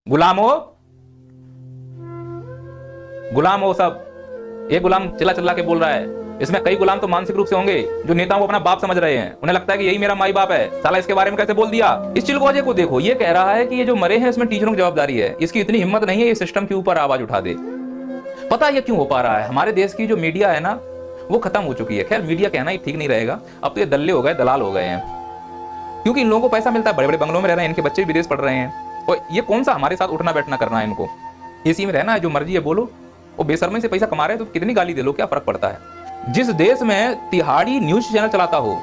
गुलाम हो, गुलाम हो सब। एक गुलाम चिल्ला चिल्ला के बोल रहा है, इसमें कई गुलाम तो मानसिक रूप से होंगे जो नेताओं को अपना बाप समझ रहे हैं। उन्हें लगता है कि यही मेरा माई बाप है, साला इसके बारे में कैसे बोल दिया। इस चिलगोजे को देखो, ये कह रहा है कि ये जो मरे हैं इसमें टीचरों की जवाबदारी है। इसकी इतनी हिम्मत नहीं है ये सिस्टम के ऊपर आवाज उठा दे। पता है ये क्यों हो पा रहा है? हमारे देश की जो मीडिया है ना, वो खत्म हो चुकी है। खैर मीडिया कहना ही ठीक नहीं रहेगा, अब तो ये दल्ले हो गए, दलाल हो गए हैं। क्योंकि इन लोगों को पैसा मिलता है, बड़े बड़े बंगलों में रह रहे हैं, इनके बच्चे विदेश पढ़ रहे हैं, और ये कौन सा हमारे साथ उठना बैठना करना है इनको। एसी में रहना है, जो मर्जी है बोलो, वो बेशर्मी से पैसा कमा रहे हैं तो कितनी गाली दे लो, क्या फर्क पड़ता है। जिस देश में तिहाड़ी न्यूज चैनल चलाता हो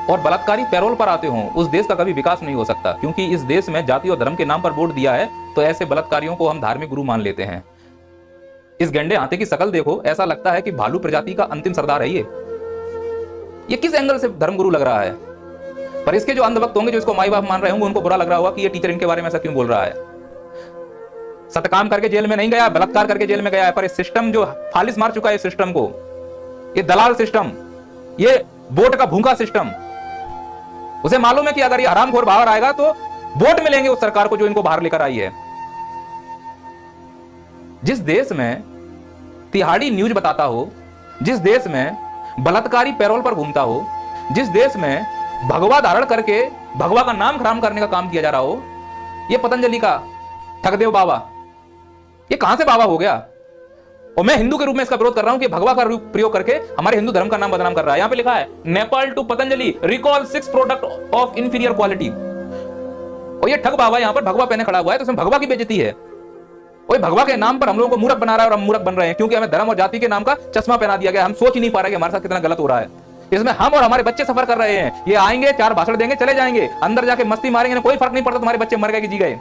और बलात्कारी पैरोल पर आते हों, उस देश का कभी विकास नहीं हो सकता। क्योंकि इस देश में जाति और धर्म के नाम पर वोट दिया है तो ऐसे बलात्कारियों को हम धार्मिक गुरु मान लेते हैं। इस गंडे हाथी की शकल देखो, ऐसा लगता है कि भालू प्रजाति का अंतिम सरदार है ये किस एंगल से धर्मगुरु लग रहा है। पर इसके जो अंधभक्त होंगे, जो इसको माई बाप मान रहे होंगे, उनको बुरा लग रहा होगा कि ये टीचर इनके बारे में ऐसा क्यों बोल रहा है। सत्काम करके जेल में नहीं गया, बलात्कार करके जेल में गया है, पर इस सिस्टम जो फालिस मार चुका है इस सिस्टम को, ये दलाल सिस्टम, ये वोट का भूखा सिस्टम, उसे मालूम है कि अगर ये हरामखोर बाहर आएगा तो वोट मिलेंगे उस सरकार को जो इनको बाहर लेकर आई है। जिस देश में तिहाड़ी न्यूज बताता हो, जिस देश में बलात्कारी पैरोल पर घूमता हो, जिस देश में भगवा धारण करके भगवा का नाम खराब करने का काम किया जा रहा हो, ये पतंजलि का ठगदेव बाबा, ये कहां से बाबा हो गया। और मैं हिंदू के रूप में इसका विरोध कर रहा हूं कि भगवा का प्रयोग करके हमारे हिंदू धर्म का नाम बदनाम कर रहा है। यहां पे लिखा है Nepal to Patanjali recall 6 product of inferior quality. और ये ठग बाबा यहां पर भगवा पहने खड़ा हुआ है, तो इसमें भगवा की बेइज्जती है। और भगवा के नाम पर हम लोगों को मूर्ख बना रहा है और हम मूर्ख बन रहे हैं, क्योंकि हमें धर्म और जाति के नाम का चश्मा पहना दिया गया। हम सोच ही नहीं पा रहे कि हमारे साथ कितना गलत हो रहा है। इसमें हम और हमारे बच्चे सफर कर रहे हैं। ये आएंगे, 4 भाषण देंगे, चले जाएंगे, अंदर जाके मस्ती मारेंगे, कोई फर्क नहीं पड़ता तुम्हारे बच्चे मर गए कि जी गए।